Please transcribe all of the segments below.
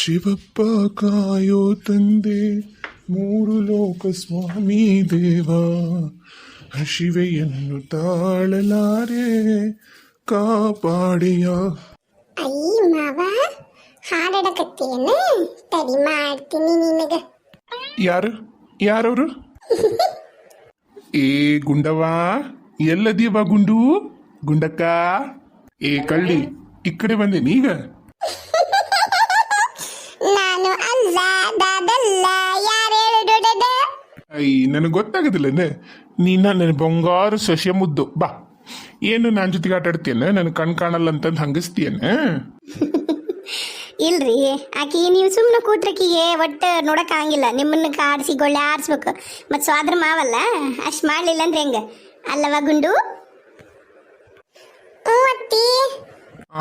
ಶಿವಪ್ಪ ಕಾಯೋ ತಂದೆ ಮೂರು ಲೋಕ ಸ್ವಾಮಿ ದೇವ ಹಸಿವೆಯನ್ನು ತಾಳಲಾರೆ ಕಾಪಾಡೆಯ. ಅಯ್ಯ ಮಾವ ಹಾಡಕತ್ತೇನ ತಡಿ ಮಾಡ್ತೀನಿ ನಿನಗ. ಯಾರವರು? ಏ ಗುಂಡವ್ವ, ಎಲ್ಲದೀವ ಗುಂಡು? ಗುಂಡಕ್ಕ, ಏ ಕಳ್ಳಿ, ಈ ಕಡೆ ಬಂದೆ ನೀಗ. ನಾನು ಅಲ್ಲ ದಾದಲ್ಲ, ಯಾರು ಹೇಳುದ? ನನಗೆ ಗೊತ್ತಾಗೋದಿಲ್ಲನೆ, ನೀನ ನನ್ನ ಬಂಗಾರು ಸಸ್ಯ ಮುದ್ದು. ಬಾ, ಏನು ನನ್ನ ಜೊತೆಗೆ ಆಟ ಆಡ್ತೀಯನ? ನನ್ನ ಕಣ್ ಕಾಣಲ್ಲ ಅಂತಂದು ಹಂಗಿಸ್ತೀಯನ? ಇಲ್ರಿ, ಆಕಿ ನೀವು ಸುಮ್ಮನೆ ಕೂತ್ರಕಿಗೆ ಒಟ್ಟು ನೋಡಕ್ಕಾಗಿಲ್ಲ. ನಿಮ್ಮನ್ನ ಕಾಡಿಸಿ ಗೊಳ್ಳೆ ಆರಿಸ್ಬೇಕು. ಮತ್ತು ಸ್ವಾದ್ರ ಮಾವಲ್ಲ, ಅಷ್ಟು ಮಾಡಲಿಲ್ಲ ಅಂದ್ರೆ ಹೆಂಗೆ ಅಲ್ಲವ ಗುಂಡು?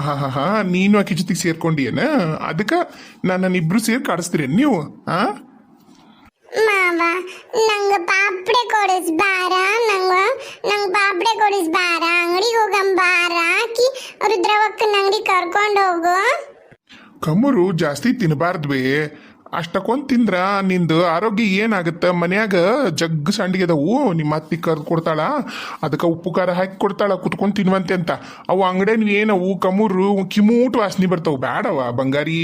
ಹಾ, ನೀನು ಆಕೆ ಜೊತೆಗೆ ಸೇರ್ಕೊಂಡಿಯನ? ಅದಕ್ಕೆ ನನ್ನನ್ನಿಬ್ರು ಸೇರಿ ಕಾಡಿಸ್ತೀರಿ ನೀವು? ಮಾವ ನಂಗ ಪಾಪಡೆ ಕೊಡಿಸ್ಬಾರ, ನಂಗ ಪಾಪಡೆ ಕೊಡಿಸ್ಬಾರ, ಅಂಗಡಿಗೆ ಹೋಗಂಬಾರ, ಆಕಿ ರುದ್ರವಕ್ಕನ ಅಂಗಡಿ ಕರ್ಕೊಂಡು ಹೋಗು. ಕಮ್ಮರು ಜಾಸ್ತಿ ತಿನ್ನಬಾರ್ದ್ವೇ, ಅಷ್ಟಕ್ಕೊಂದು ತಿಂದ್ರ ನಿಂದು ಆರೋಗ್ಯ ಏನಾಗತ್ತ? ಮನ್ಯಾಗ ಜಗ್ಗ ಸಂಡಿಗೆ ಅದಾವು, ನಿಮ್ಮ ಅತ್ತಿ ಕರ್ದು ಕೊಡ್ತಾಳ, ಅದಕ್ಕೆ ಉಪ್ಪು ಖಾರ ಹಾಕಿ ಕೊಡ್ತಾಳ, ಕುತ್ಕೊಂಡು ತಿನ್ವಂತೆ ಅಂತ. ಅವು ಅಂಗಡಿನ ಏನವು ಕಮ್ಮರು ಕಿಮೂಟ್ ವಾಸನೆ ಬರ್ತಾವು, ಬ್ಯಾಡವ ಬಂಗಾರಿ.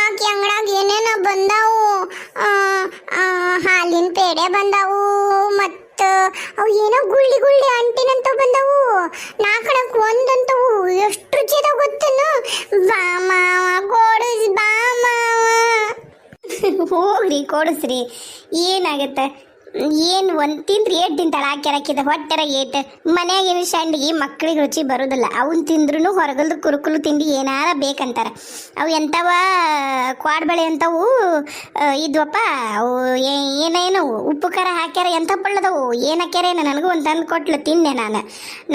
ಆಕಿ ಅಂಗಡಾಗ ಏನೇನೋ ಬಂದಾವು, ಹಾಲಿನ ಪೇಡೆ ಬಂದಾವು, ಮತ್ತ ಅವು ಏನೋ ಗುಳ್ಳಿ ಗುಳ್ಳಿ ಅಂಟಿನಂತ ಬಂದಾವು, ನಾಲ್ಕಣಕ್ ಒಂದಂತವು. ಎಷ್ಟು ರುಚಿ ಅದಾವ ಗೊತ್ತೇನು? ಬಾ ಮಾವ ಕೊಡಿಸ್, ಬಾ ಮಾವ. ಹೋಗ್ರಿ ಕೊಡಿಸ್ರಿ, ಏನಾಗತ್ತೆ? ಏನು ಒಂದು ತಿಂದ್ರಿ ಏಟ್ ತಿಂತಾಳೆ ಹಾಕ್ಯಾಕಿದ ಹೊಟ್ಟೆರ ಏಟ್. ಮನ್ಯಾಗ ಏನು ಸಂಡಿಗೆ ಮಕ್ಳಿಗೆ ರುಚಿ ಬರೋದಿಲ್ಲ. ಅವನ್ನ ತಿಂದ್ರೂ ಹೊರಗಲ್ದು ಕುರುಕುಲು ತಿಂಡಿ ಏನಾರ ಬೇಕಂತಾರೆ. ಅವು ಎಂಥವ ಕ್ವಾಡ್ಬಳೆ ಅಂತವು ಇದ್ವಪ್ಪ, ಅವು ಏನೇನು ಉಪ್ಪು ಖಾರ ಹಾಕ್ಯಾರ, ಎಂಥ ಪಳ್ಳದವು, ಏನು ಹಾಕ್ಯಾರೇನು? ನನಗೂ ಒಂದು ತಂದು ಕೊಟ್ಲು, ತಿಂದೆ ನಾನು.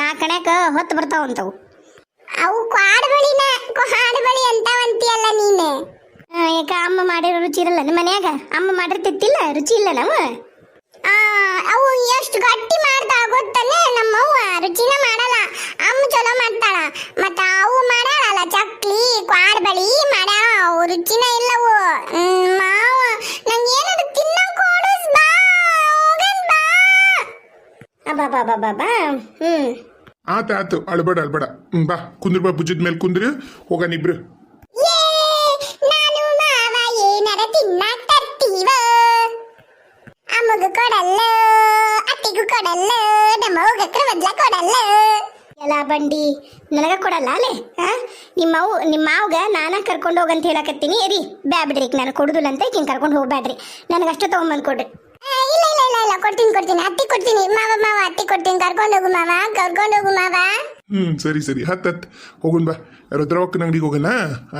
ನಾಲ್ಕಣ್ಯಾಕ ಹೊತ್ತು ಬರ್ತಾವಂತವು. ಅವು ಕ್ವಾಡ್ಬಳಿನ ಹಾಡ್ಬಳಿ ಅಂತಾವಂತಿಯಲ್ಲ ನೀನು. ಯಾಕ ಅಮ್ಮ ಮಾಡಿರೋ ರುಚಿ ಇರಲ್ಲ ನಿಮ್ಮ ಮನ್ಯಾಗ? ಅಮ್ಮ ಮಾಡಿರ್ತಿತ್ತಿಲ್ಲ, ರುಚಿ ಇಲ್ಲ ನಾವು. ಅವು ಎಷ್ಟು ಗಟ್ಟಿ ಮಾಡ್ತಾಳ ಗೊತ್ತನೆ, ನಮ್ಮವ್ವ ರುಚಿನ ಮಾಡಲ್ಲ, ಅಮ್ಮ ಚಲೋ ಮಾಡ್ತಾಳ. ಮತ್ತ ಅವು ಮಾಡಲ್ಲ ಚಕ್ಲಿ ಕ್ವಾಡ್ಬಳಿ ಮಾಡ್ಯಾಳ, ಅವು ರುಚಿನ ಇಲ್ಲವು. ಮಾವ ನಂಗೆ ಏನಾದ್ರು ತಿನ್ನಕ್ ಕೊಡಿಸ್, ಬಾ ಹೋಗನ್ ಬಾ. ಅಬ್ಬಾ. ಆತು ಅಳ್ಬೇಡ. ಬಾ ಕುಂದ್ರ, ಬಾ ಭುಜದ ಮೇಲೆ ಕುಂದ್ರಿ, ಹೋಗನಿಬ್ರು. ನಾನು ಮಾವ ಏನಾರ ತಿನ್ನಕ್ ತರ್ತೀವ, ಅಮ್ಮಗ ಕೊಡಲ್ಲ, ಅತ್ತಿಗೂ ಕೊಡಲ್ಲ, ನಮ್ಮ ಹೋಗಕ್ರ ಬದ್ಲ ಕೊಡಲ್ಲ. ಎಲ್ಲ ಬಂಡಿ ನನಗ ಕೊಡಲ್ಲ ಅಲ್ಲೇ? ನಿಮ್ಮ ಮಾವ್ಗ ನಾನ ಕರ್ಕೊಂಡು ಹೋಗಂತ ಹೇಳಕತ್ತೀನಿ ರೀ. ಬ್ಯಾಬಿಡ್ರಿ, ನಾನು ಕೊಡುದಿಲ್ಲ ಅಂತ ಈಗಿನ ಕರ್ಕೊಂಡು ಹೋಗ್ಬ್ಯಾಡ್ರಿ, ನನಗಷ್ಟ ತಗೊಂಬಂದು ಕೊಡ್ರಿ. ಇಲ್ಲ ಕೊಡ್ತೀನಿ, ಅತ್ತಿ ಕೊಡ್ತೀನಿ. ಮಾವ ಅತ್ತಿ ಕೊಡ್ತೀನಿ, ಕರ್ಕೊಂಡು ಹೋಗು ಮಾವ. ಸರಿ ಹತ್ ಹೋಗುನ್ ಬಾ. ರುದ್ರವಕ್ಕನ ಅಂಗಡಿಗೆ ಹೋಗನ.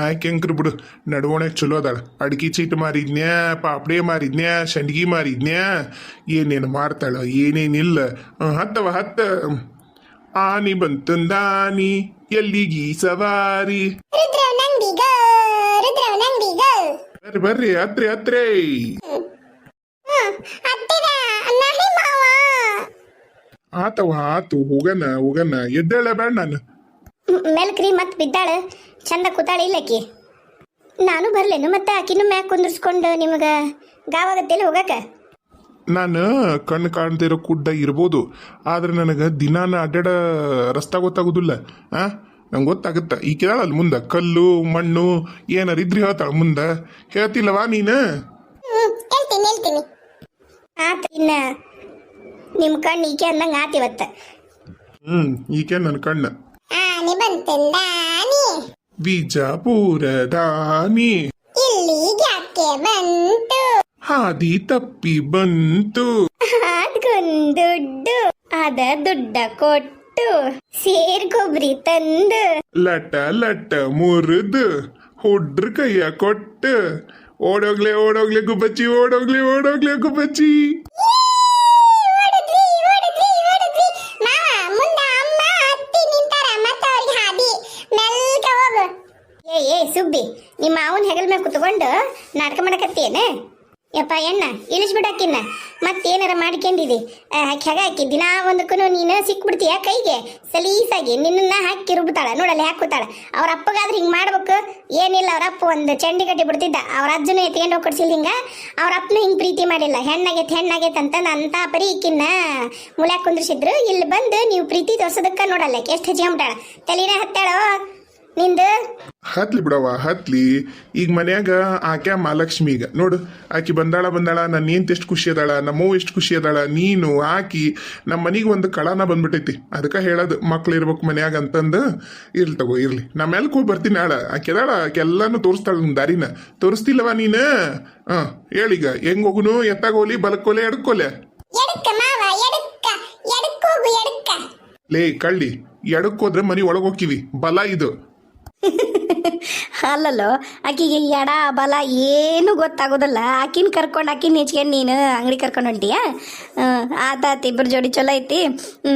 ಆಯ್ಕೆಂಕ್ರು ಬಿಡು, ನಡುವಣೆ ಚಲೋ ಅದಾಳ. ಅಡ್ಗಿ ಚೀಟ್ ಮಾರಿದ್ನ್ಯಾ, ಪಾಪಡೆ ಮಾರಿದ್ನ್ಯಾ, ಸಂಡ್ಗಿ ಮಾರಿದ್ನ್ಯಾ, ಏನೇನು ಮಾರ್ತಾಳ, ಏನೇನಿಲ್ಲ. ಹತ್ತ ಆನಿ ಬಂತಂದಾನಿ, ಎಲ್ಲಿಗೀ ಸವಾರಿ. ಬರ್ರಿ ಹತ್ರೆ. ಆತು ಹೋಗನ. ಎದ್ದೇಳ ಬೇಡ ನಾನು. ಮೆಲ್ಕ್ರಿ ಮತ್ ಬಿದ್ದಾಳ, ಚಂದ ಕೂತಾಳ ಇಲ್ಲಕಿ. ನಾನು ಬರ್ಲೇನು ಮತ್ತೆ ಆಕಿನೂ ಮ್ಯಾಕ್ ಕುಂದಿರ್ಸ್ಕೊಂಡು ನಿಮಗೆ ಗಾವಾಗತ್ತೇಲಿ ಹೋಗಕ? ನಾನು ಕಣ್ಣು ಕಾಣ್ತಿರೋ ಕುಡ್ಡ ಇರ್ಬೋದು, ಆದ್ರೆ ನನಗೆ ದಿನಾನ ಅಡ್ಡಾಡ ರಸ್ತಾ ಗೊತ್ತಾಗೋದಿಲ್ಲ. ನಂಗೆ ಗೊತ್ತಾಗುತ್ತ. ಈಕಿದಾಳ ಅಲ್ಲಿ ಮುಂದೆ ಕಲ್ಲು ಮಣ್ಣು ಏನಾರ ಇದ್ರಿ ಹೇಳ್ತಾಳ ಮುಂದೆ, ಹೇಳ್ತಿಲ್ಲವಾ ನೀನು? ಹೇಳ್ತೀನಿ. ಆತ, ಇನ್ನ ನಿಮ್ಮ ಕಣ್ಣು ಈಕೆ ಅಂದಂಗೆ ಆತಿವತ್ತ. ಈಕೆ ನನ್ನ ಕಣ್ಣು. ಆನೆ ಬಂತಂದಾನಿ, ವಿಜಾಪುರದಾನಿ, ಇಲ್ಲಿಗ್ಯಾಕೆ ಬಂತು, ಹಾದಿ ತಪ್ಪಿ ಬಂತು, ಅದ್ಕೊಂದುಡ್ಡು ಅದ ದುಡ್ಡ ಕೊಟ್ಟು ಸೇರ್ ಕೊಬ್ಬರಿ ತಂದು ಲಟ ಮುರಿದು ಹುಡ್ರ ಕೈಯ ಕೊಟ್ಟು ಓಡೋಗ್ಲೆ ಗುಬ್ಬಚ್ಚಿ, ಓಡೋಗ್ಲೆ ಗುಬ್ಬಚ್ಚಿ. ಏ ಸುಬ್ಬಿ, ನಿಮ್ಮ ಮಾವನ ಹೆಗಲ ಮೇಲೆ ಕುತ್ಕೊಂಡು ನಾಟಕ ಮಾಡಕತ್ತೇನೆ? ಯಪ್ಪ ಎಣ್ಣ ಇಳಿಸ್ಬಿಡಕ್ಕಿನ್ನ ಮತ್ತೇನಾರ ಮಾಡ್ಕೊಂಡಿದಿ ಹೆಗ ಹಾಕಿ ದಿನ ಒಂದಕ್ಕೂ ನೀನು ಸಿಕ್ಬಿಡ್ತೀಯ ಕೈಗೆ ಸಲೀಸಾಗಿ ನಿನ್ನ ಹಾಕಿ ರುಬ್ತಾಳ ನೋಡಲ್ಲಿ ಹಾಕುತ್ತಾಳ ಅವ್ರ ಅಪ್ಪಗಾದ್ರೆ ಹಿಂಗೆ ಮಾಡ್ಬೇಕು ಏನಿಲ್ಲ ಅವ್ರ ಅಪ್ಪ ಒಂದು ಚಂಡಿ ಕಟ್ಟಿ ಬಿಡ್ತಿದ್ದ ಅವ್ರ ಅಜ್ಜನು ಎತ್ಕೊಂಡು ಹೋಗಿ ಕೊಡ್ಸಿಲ್ಲ ಹಿಂಗ ಅವ್ರ ಅಪ್ಪನು ಹಿಂಗೆ ಪ್ರೀತಿ ಮಾಡಿಲ್ಲ ಹೆಣ್ಣಾಗೈತೆ ಅಂತ ಅಂತ ಪರಿ ಈಕಿನ್ನ ಮುಳ್ಯಾಕ ಕುಂದ್ರಿಸಿದ್ರು ಇಲ್ಲಿ ಬಂದು ನೀವು ಪ್ರೀತಿ ತೋರ್ಸೋದಕ್ಕ ನೋಡಲ್ಲ ಎಷ್ಟು ಹಚ್ಕೊಂಬಿಟ್ಟಾಳ ತಲೆನೇ ಹತ್ತಾಳೋ ನಿಂದು ಹತ್ಲಿ ಬಿಡವ ಹತ್ಲಿ ಈಗ ಮನ್ಯಾಗ ಆಕೆ ಮಹಾಲಕ್ಷ್ಮೀಗ ನೋಡು ಆಕಿ ಬಂದಾಳ ನನ್ನ ಏನ್ ಎಷ್ಟು ಖುಷಿ ಅದಾಳ ನಮ್ಮವ್ ಎಷ್ಟು ಖುಷಿ ಅದಾಳ ನೀನು ಆಕಿ ನಮ್ಮ ಮನಿಗೆ ಒಂದು ಕಳನ ಬಂದ್ಬಿಟ್ಟೈತಿ ಅದಕ್ಕೆ ಹೇಳೋದು ಮಕ್ಳು ಇರ್ಬೇಕು ಮನ್ಯಾಗ ಅಂತಂದು ಇರ್ಲಿ ತಗೋ ಇರ್ಲಿ ನಮ್ಮೆಲ್ಕ್ ಹೋಗಿ ಬರ್ತೀನಿ ನಾಳ ಆಕೆದಾಳ ಆಕೆಲ್ಲಾನು ತೋರಿಸ್ತಾಳ ನಿಮ್ ದಾರಿನ ತೋರಿಸ್ತಿಲ್ಲವ ನೀನು ಹೇಳೀಗ ಹೆಂಗ್ ಹೋಗುನು ಎತ್ತಾಗೋಲಿ ಬಲಕ್ಕೋಲೆ ಎಡ್ಕೋಲೆ ಎಡಕ್ಕ ಮಾವ ಎಡಕ್ಕ ಎಡಕ್ಕೋಗು ಎಡಕ್ಕ ಲೇ ಕಳ್ಳಿ ಎಡಕ್ಕೋದ್ರೆ ಮನಿ ಒಳಗ್ ಹೋಗ್ತೀವಿ ಬಲ ಇದು ಅಲ್ಲಲ್ಲೋ ಆಕಿಗೆ ಎಡ ಬಲ ಏನು ಗೊತ್ತಾಗೋದಿಲ್ಲ ಆಕಿನ ಕರ್ಕೊಂಡು ಆಕಿನ ಹೆಚ್ಕೊಂಡು ನೀನು ಅಂಗಡಿ ಕರ್ಕೊಂಡು ಹೊಂಟಿಯ ಆತಾತ ಇಬ್ಬರು ಜೋಡಿ ಚಲೋ ಐತಿ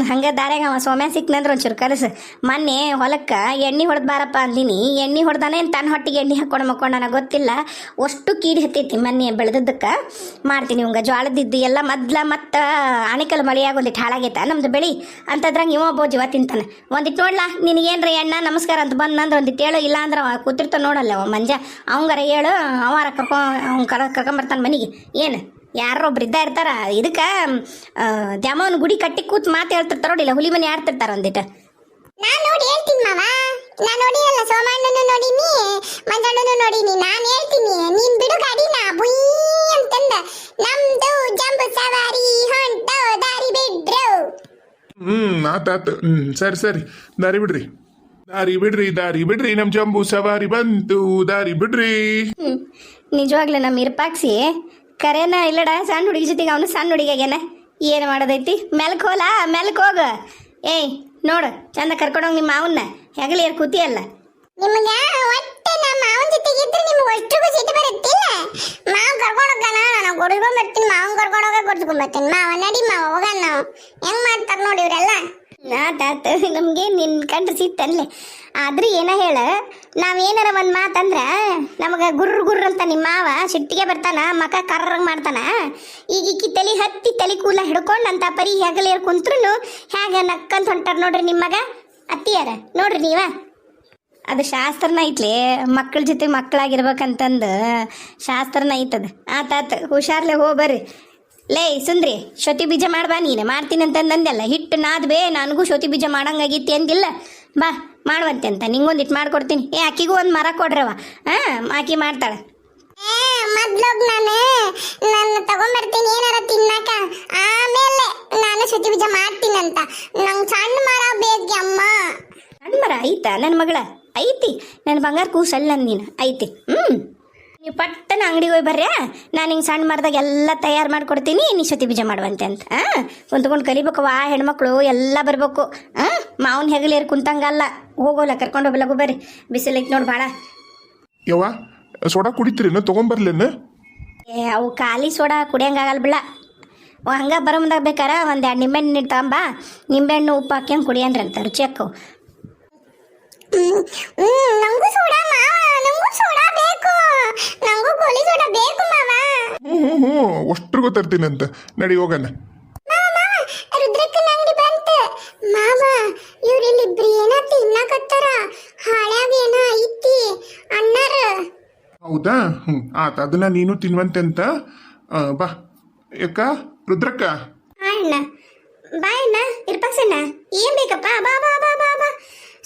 ಹಂಗೆ ದಾರ್ಯಾಗ ಅವ ಸೋಮ್ಯ ಸಿಕ್ನಂದ್ರೆ ಒಂಚೂರು ಕಲಸು ಮೊನ್ನೆ ಹೊಲಕ್ಕೆ ಎಣ್ಣೆ ಹೊಡೆದು ಬಾರಪ್ಪ ಅಂದಿನಿ ಎಣ್ಣೆ ಹೊಡೆದಾನೆ ತನ್ನ ಹೊಟ್ಟಿಗೆ ಎಣ್ಣೆ ಹಾಕೊಂಡು ಮಕ್ಕೊಂಡು ನನಗೆ ಗೊತ್ತಿಲ್ಲ ಅಷ್ಟು ಕೀಡಿ ಹತ್ತೈತಿ ಮೊನ್ನೆ ಬೆಳೆದದ್ದಕ್ಕೆ ಮಾಡ್ತೀನಿ ಇವಂಗ ಜೋಳದಿದ್ದು ಎಲ್ಲ ಮತ್ತು ಆಣಿಕಲ್ ಮಳೆಯಾಗ ಒಂದಿಟ್ಟು ಹಾಳಾಗೈತ ನಮ್ದು ಬೆಳಿ ಅಂತದ್ರಂಗೆ ಇವ ಒಬ್ಬ ಜೀವ ತಿಂತಾನೆ ಒಂದಿಟ್ಟು ನೋಡ್ಲಾ ನಿನಗೇನ್ರಿ ಎಣ್ಣ ನಮಸ್ಕಾರ ಅಂತ ಬಂದಂದ್ರೆ ಒಂದಿಟ್ಟು ಹೇಳು ಇಲ್ಲ ಅಂದ್ರೆ ಅವ ಕೂತಿರ್ತಾನೆ ನೋಡಲ್ಲ ಅವ ಮಂಜ ಅವಂಗಾರ ಹೇಳು ಅವಾರ ಕರ್ಕೊಂಬರ್ತಾನೆ ಮನೆಗೆ ಏನು ಯಾರೊಬ್ರು ಇದ್ದ ಇರ್ತಾರ ಇದಕ್ಕೆ ದ್ಯಾಮವನ ಗುಡಿ ಕಟ್ಟಿ ಕೂತ್ ಮಾತು ಹೇಳ್ತಿರ್ತಾರ ನೋಡಿಲ್ಲ ಹುಲಿ ಮನೆ ಆಡ್ತಿರ್ತಾರ ಒಂದಿಟ್ಟು ನಾನ್ ನೋಡಿ ಹೇಳ್ತೀನಿ ಮಾವ ನಾನ್ ನೋಡಿರಲ್ಲ ಸೋಮಣ್ಣನು ನೋಡಿನಿ ಮಂಜಣ್ಣನು ನೋಡಿನಿ ನಾನ್ ಹೇಳ್ತೀನಿ ನೀನ್ ಬಿಡು ಗಾಡಿನ ಬುಯ್ ಅಂತಂದ ನಮ್ದು ಜಂಬು ಸವಾರಿ ಹೊಂಟೋ ದಾರಿ ಬಿಡ್ರು ಆತಾತು ಸರಿ ದಾರಿ ಬಿಡ್ರಿ ನಮ್ ಜಂಬೂ ಸವಾರಿ ಬಂತು ದಾರಿ ಬಿಡ್ರಿ ನಿಜವಾಗ್ಲೂ ನಮ್ಮ ಇರ್ಪಾಕ್ಸಿ ಕರೆನ ಇಲ್ಲಡ ಸಣ್ಣ ಹುಡುಗಿ ಜೊತೆಗೆ ಅವನು ಸಣ್ಣ ಹುಡುಗಿಯಾಗೇನ ಏನು ಮಾಡೋದೈತಿ ಮೆಲ್ಕ್ ಹೋಗ ಏಯ್ ನೋಡು ಚಂದ ಕರ್ಕೊಂಡೋಗಿ ನಿಮ್ಮ ಮಾವನ್ನ ಹೆಗಲಿ ಏರ್ ಕೂತಿಯಲ್ಲ ನಿಮ್ಗ ಒಟ್ಟೆ ನಮ್ಮ ಮಾವನ ಜೊತೆಗೆ ಇದ್ರೆ ನಿಮ್ಗೆ ಅಷ್ಟಿಗೂ ಸಿಟ್ಟು ಬರುತ್ತಿಲ್ಲ ಮಾವ್ ಕರ್ಕೊಂಡೋಗಣ ನಾನು ಕೊಡ್ಸ್ಕೊಂಡ್ ಬರ್ತೀನಿ ಮಾವನ್ ಕರ್ಕೊಂಡೋಗ ಕೊಡ್ಸ್ಕೊಂಡ್ ಬರ್ತೀನಿ ಮಾವ ನಡಿ ಮಾವ ಹೋಗೋಣ ನಾವು ಹೆಂಗ್ ಮಾಡ್ತಾರ ನೋಡಿ ಇವ್ರೆಲ್ಲ ಆತಾತ ನಮಗೆ ನಿನ್ನ ಕಂಡ್ರೆ ಸಿಟ್ಟನ್ಲೆ ಆದ್ರೆ ಏನ ಹೇಳ ನಾವೇನಾರ ಒಂದು ಮಾತಂದ್ರೆ ನಮಗೆ ಗುರ್ರ ಅಂತ ನಿಮ್ಮ ಮಾವ ಸಿಟ್ಟಿಗೆ ಬರ್ತಾನ ಮಕ ಕರ್ರಂಗೆ ಮಾಡ್ತಾನ ಈಗ ಈಕಿ ತಲೆ ಕೂಲ ಹಿಡ್ಕೊಂಡು ಅಂತ ಪರಿ ಹೆಗಲೇರ್ ಕುಂತ್ರು ಹೇಗೆ ನಕ್ಕಂತ ಹೊಂಟಾರ ನೋಡ್ರಿ ನಿಮ್ಮಗ ಅತ್ತಿಯಾರ ನೋಡ್ರಿ ನೀವ ಅದು ಶಾಸ್ತ್ರನ ಐತ್ಲಿ ಮಕ್ಕಳ ಜೊತೆ ಮಕ್ಕಳಾಗಿರ್ಬೇಕಂತಂದು ಶಾಸ್ತ್ರನ ಐತದ ಆತಾತ ಹುಷಾರ್ಲೆ ಬರ್ರಿ ಲೇ ಸುಂದ್ರಿ ಶೋತಿ ಬೀಜ ಮಾಡ್ಬಾ ನೀನು ಮಾಡ್ತೀನಿ ಅಂತಂದೆಲ್ಲ ಹಿಟ್ಟು ನಾದ್ಬೇ ನನಗೂ ಶೋತಿ ಬೀಜ ಮಾಡಂಗಾಗಿತ್ತಿ ಅಂದಿಲ್ಲ ಬಾ ಮಾಡುವಂತೆ ಅಂತ ನಿಂಗೊಂದಿಟ್ಟು ಮಾಡ್ಕೊಡ್ತೀನಿ ಆಕಿಗೂ ಒಂದು ಮರ ಕೊಡ್ರವ ಆಕಿ ಮಾಡ್ತಾಳೆ ಮೊದ್ಲೋಗ್ ನಾನು ತಗೊಂಡ್ಬರ್ತೀನಿ ಏನಾರ ತಿನ್ನಾಕ ಆಮೇಲೆ ನಾನು ಶುಚಿ ಬೀಜ ಮಾಡ್ತೀನಂತ ನಂಗೆ ಸಣ್ಣ ಮರ ಬೇಕು ಅಮ್ಮ ಸಣ್ಣ ಮರ ಐತಾ ನನ್ನ ಮಗಳ ಐತಿ ನನ್ನ ಬಂಗಾರ ಕೂಸಲ್ಲ ನೀನು ಐತಿ ನೀವು ಪಟ್ಟನ ಅಂಗಡಿಗೆ ಹೋಗಿ ಬರ್ರಿ ನಾನು ಹಿಂಗೆ ಸಣ್ಣ ಮರದಾಗ ಎಲ್ಲ ತಯಾರು ಮಾಡ್ಕೊಡ್ತೀನಿ ನೀ ಶುತಿ ಬೀಜ ಮಾಡುವಂತೆ ಅಂತ ಕುಂತ್ಕೊಂಡು ಕಲಿಬೇಕು ಹೆಣ್ಮಕ್ಳು ಎಲ್ಲ ಬರ್ಬೇಕು ಮಾವನ ಹೆಗಲೇರಿ ಕುಂತಂಗಲ್ಲ ಹೋಗೋಲ್ಲ ಕರ್ಕೊಂಡು ಹೋಗ್ಲಗು ಬರ್ರಿ ಬಿಸಿಲೈತಿ ನೋಡಿ ಭಾಳ ಯವ್ವ ಸೋಡಾ ಕುಡಿತೀರೇನು ತಗೊಂಬರ್ಲೇನು ಅವು ಖಾಲಿ ಸೋಡಾ ಕುಡಿಯಂಗಾಗಲ್ಲ ಬಿಡ ಹಂಗೆ ಬರೋ ಮುಂದಾಗ ಬೇಕಾರ ಒಂದು 2 ನಿಂಬೆಹಣ್ಣು ತಗೊಂಬ ನಿಂಬೆಹಣ್ಣು ಉಪ್ಪು ಹಾಕ್ಯಂಗೆ ಕುಡಿಯನ್ರಂತ ರುಚಿ ಅಕ್ಕವು ನಂಗೂ ಸೋಡಾ ಮಾವ ನಂಗೂ ಸೋಡಾ ಬೇಕು ನಂಗೂ ಗೋಲಿ ಸೋಡಾ ಬೇಕು ಮಾವ ಹ್ಞೂ ಅಷ್ಟ್ರಿಗೂ ತರ್ತೀನಿ ಅಂತ ನಡಿ ಹೋಗಣ ರುದ್ರಕ್ಕನ ಅಂಗಡಿ ಬಂತು ಮಾವ ಇವ್ರಿಲ್ಲಿಬ್ರು ಏನ ತಿನ್ನಕತ್ತಾರ ಹಾಳ್ಯಾಗ ಏನ ಐತಿ ಅಣ್ಣಾರ ಹೌದಾ ಆತ ಅದನ್ನ ನೀನು ತಿನ್ವಂತೆ ಅಂತ ಬಾ ಯಾಕ ರುದ್ರಕ್ಕ ಅಣ್ಣ ಬಾ ಅಣ್ಣ ಇರ್ಪಕ್ಸಣ್ಣ ಏನ್ ಬೇಕಪ್ಪ ಬಾ ಬಾ ಬಾ ಬಾ ಬಾ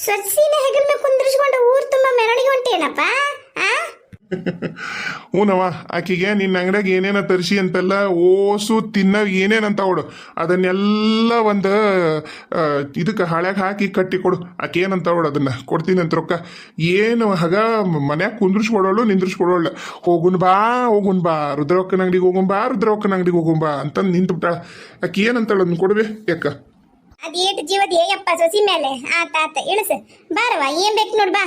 ಸ್ವಚ್ಛಿನ ಹೆಗಲ್ನ ಕುಂದ್ರಿಸ್ಕೊಂಡು ಊರ್ ತುಂಬ ಮೆರವಣಿಗೆ ಹೊಂಟೇನಪ್ಪ ಹೂನವ ಆಕಿಗೆ ನಿನ್ನ ಅಂಗಡಿಯಾಗ ಏನೇನ ತರಿಸಿ ಅಂತೆಲ್ಲ ಓಸು ತಿನ್ನವ್ ಏನೇನಂತ ಅವಡು ಅದನ್ನೆಲ್ಲ ಒಂದು ಇದಕ್ಕೆ ಹಾಳ್ಯಾಗ ಹಾಕಿ ಕಟ್ಟಿ ಕೊಡು ಆಕೆ ಏನಂತ ಅವಡು ಅದನ್ನ ಕೊಡ್ತೀನಿ ಅಂತ ರೊಕ್ಕ ಏನು ಹಾಗ ಮನ್ಯಾಗ ಕುಂದ್ರಿಸ್ಕೊಡೋಳು ನಿಂದ್ರಿಸ್ಕೊಡೋಳು ಹೋಗುನ್ ಬಾ ರುದ್ರಕ್ಕನ ಅಂಗಡಿಗೆ ರುದ್ರಕ್ಕನ ಅಂಗಡಿಗೆ ಹೋಗುಂಬಾ ಅಂತಂದು ನಿಂತು ಬಿಟ್ಟಾಳ ಆಕೆ ಏನಂತಾಳ ಅದನ್ನ ಕೊಡ್ಬೇ ಯಾಕ ಅದೇಟ್ ಜೀವದ ಯಪ್ಪ ಸೊಸಿ ಮೇಲೆ ಆತ ಇಳಿಸ ಬಾರವ ಏನ್ ಬೇಕು ನೋಡ್ ಬಾ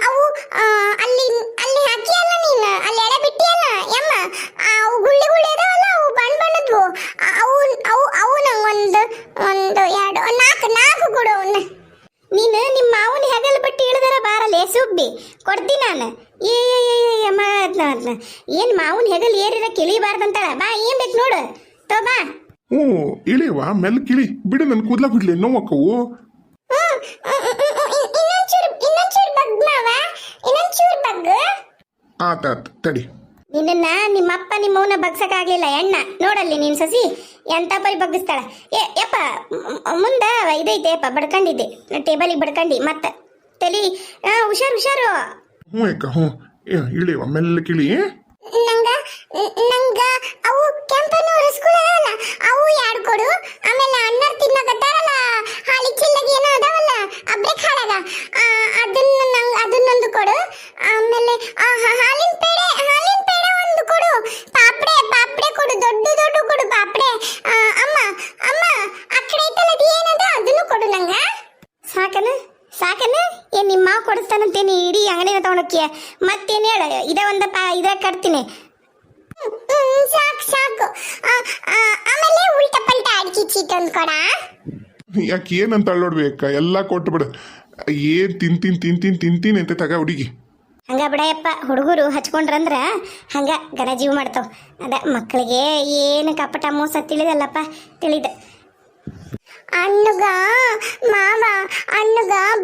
ಅವು ಅಲ್ಲಿ ಅಲ್ಲಿ ಹಾಕಿ ಅಲ್ಲ ನೀನು ಅಲ್ಲಿ ಎಳೆ ಬಿಟ್ಟಿ ಅಲ್ಲ ಯಮ್ಮ ಅವು ಗುಳ್ಳಿ ಅದಾವಲ್ಲ ಅವು ಬಣ್ಣದ್ವು ಅವು ಅವು ಅವು ನಂಗೆ ಒಂದು ಎರಡು ನಾಲ್ಕು ಕೊಡು ಅವನ್ನ ನೀನು ನಿಮ್ಮ ಮಾವನ ಹೆಗಲ್ ಬಟ್ಟಿ ಇಳಿದಾರ ಬಾರಲೆ ಸುಬ್ಬಿ ಕೊಡ್ತೀನಿ ನಾನು ಏನ್ ಮಾವನ್ ಹೆಗಲ್ ಏರಿರ ಕಿಳಿಬಾರ್ದಂತಾಳ ಬಾ ಏನ್ ಬೇಕು ನೋಡು ತೋ ಬಾ ಹ್ಞೂ ಇಳಿಯವ ಮೆಲ್ಲ ಕಿಳಿ ಬಿಡು ನನ್ನ ಕೂದ್ಲ ಬಿಡ್ಲಿ ನೋವಕ್ಕವು ಇನ್ನೊಂಚೂರು ಬಗ್ ಮಾವ ಇನ್ನೊಂಚೂರು ಬಗ್ ಆತಾತ್ ತಡಿ ನಿನ್ನ ನಿಮ್ಮಪ್ಪ ನಿಮ್ಮವನ ಬಗ್ಸಕ್ಕಾಗ್ಲಿಲ್ಲ ಎಣ್ಣ ನೋಡಲ್ಲಿ ನೀನ್ ಸಸಿ ಎಂತ ಪರಿ ಬಗ್ಗಿಸ್ತಾಳ ಯಪ್ಪ ಮುಂದ ಇದೈತೆ ಯಪ್ಪ ಬಡ್ಕೊಂಡಿದ್ದೆ ಟೇಬಲಿಗೆ ಬಡ್ಕಂಡಿ ಮತ್ತೆ ತಲಿ ಹುಷಾರು ಹ್ಞೂ ಅಕ್ಕ ಹ್ಞೂ ಇಳಿಯವ ಮೆಲ್ಲ ಕಿಳಿ ನಂಗ ನಂಗ ಅವು ಕೆಂಪನೂರು ಸ್ಕೂಲ್ ಅದಾವಲ್ಲ ಅವು ಎರಡು ಕೊಡು ಆಮೇಲೆ ಅಣ್ಣರ್ ತಿನ್ನಕತ್ತಾರಲ್ಲ ಹಾಲಿ ಚಿಲ್ಲಗೆ ಏನೋ ಅದಾವಲ್ಲ ಅಬ್ರೆ ಖಾಳಾಗ ಅದನ್ನೊಂದು ಕೊಡು ಆಮೇಲೆ ಹಾಲಿನ ಪೇಡೆ ಒಂದು ಕೊಡು ಪಾಪಡೆ ಕೊಡು ದೊಡ್ಡ ಕೊಡು ಪಾಪಡೆ ಅಮ್ಮ ಆ ಕಡೆ ಐತಲ್ಲ ಅದು ಏನದ ಅದನ್ನು ಕೊಡು ನಂಗ ಸಾಕನ ಏನ್ ನಿಮ್ಮ ಮಾವ ಕೊಡಿಸ್ತಾನಂತೇನಿ ಇಡೀ ಅಂಗಡಿನ ತಗೊಂಡೋಕ್ಕಿಯ ಮತ್ತೇನು ಹೇಳ ಇದ ಕಟ್ತೀನಿ ಸಾಕು ಆಮೇಲೆ ಉಲ್ಟಾ ಪಲ್ಟಾ ಅಡಿಕೆ ಚೀಟ್ ಒಂದು ಕೊಡ ಯಾಕೆ ಏನಂತ ಅಳ್ಳೋಡ್ಬೇಕ ಎಲ್ಲ ಕೊಟ್ಟು ಬಿಡು ಏನ್ ತಿಂತೀನಿ ಅಂತ ತಗ ಹುಡುಗಿ ಹಂಗ ಬಿಡಯಪ್ಪ ಹುಡುಗರು ಹಚ್ಕೊಂಡ್ರಂದ್ರ ಹಂಗ ಗನಜೀವ ಮಾಡ್ತಾವ ಅದ ಮಕ್ಕಳಿಗೆ ಏನು ಕಪಟ ಮೋಸ ತಿಳಿದಲ್ಲಪ್ಪ ತಿಳಿದ ಅಣ್ಣಗ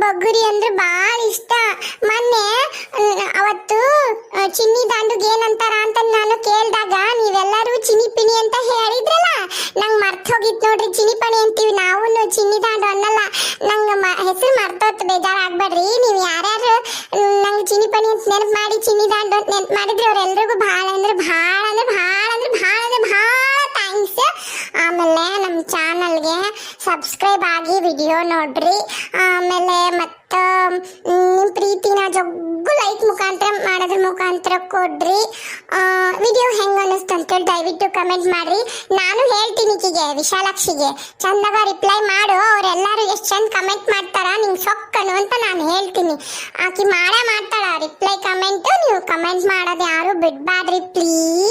ಬಗ್ಗುರಿ ಅಂದ್ರೆ ಭಾಳ ಇಷ್ಟ ಮೊನ್ನೆ ಅವತ್ತು ಚಿನ್ನಿ ದಾಂಡುಗೆ ಏನಂತಾರ ಅಂತ ನಾನು ಕೇಳಿದಾಗ ನೀವೆಲ್ಲರೂ ಚಿನಿ ಪಿಣಿ ಅಂತ ಹೇಳಿದ್ರಲ್ಲ ನಂಗೆ ಮರ್ತೋಗಿತ್ತು ನೋಡ್ರಿ ಚಿನಿ ಪಣಿ ಅಂತೀವಿ ನಾವು ಚಿನ್ನಿ ದಾಂಡು ಅನ್ನಲ್ಲ ನಂಗೆ ಹೆಸರು ಮರ್ತೋತ್ ಬೇಜಾರಾಗ್ಬೇಡ್ರಿ ನೀವು ಯಾರ್ಯಾರು ನಂಗೆ ಚಿನಿ ಪಣಿ ಅಂತ ನೆನಪು ಮಾಡಿ ಚಿನ್ನಿ ದಾಂಡು ಅಂತ ನೆನಪು ಮಾಡಿದ್ರಿ ಅವ್ರೆಲ್ರಿಗೂ ಭಾಳ ಥ್ಯಾಂಕ್ಸ್. ಆಮೇಲೆ ನಮ್ಮ ಚಾನಲ್ಗೆ ಸಬ್ಸ್ಕ್ರೈಬ್ ಆಗಿ ವಿಡಿಯೋ ನೋಡ್ರಿ. ಆಮೇಲೆ ಮತ್ತು ನಿಮ್ಮ ಪ್ರೀತಿನ ಜಗ್ಗು ಲೈಕ್ ಮುಖಾಂತರ ಮಾಡೋದ್ರ ಮುಖಾಂತರ ಕೊಡ್ರಿ. ವಿಡಿಯೋ ಹೆಂಗೆ ಅನ್ನಿಸ್ತು ಅಂತೇಳಿ ದಯವಿಟ್ಟು ಕಮೆಂಟ್ ಮಾಡ್ರಿ. ನಾನು ಹೇಳ್ತೀನಿ ಈಕಿಗೆ ವಿಶಾಲಾಕ್ಷಿಗೆ ಚಂದಾಗ ರಿಪ್ಲೈ ಮಾಡು. ಅವರೆಲ್ಲರೂ ಎಷ್ಟು ಚಂದ ಕಮೆಂಟ್ ಮಾಡ್ತಾರ ನಿಂಗೆ ಸೊಕ್ಕನು ಅಂತ ನಾನು ಹೇಳ್ತೀನಿ. ಆಕಿ ಮಾಡ್ತಾಳ ರಿಪ್ಲೈ ಕಮೆಂಟು. ನೀವು ಕಮೆಂಟ್ ಮಾಡೋದು ಯಾರು ಬಿಡಬಾರ್ರಿ ಪ್ಲೀಸ್.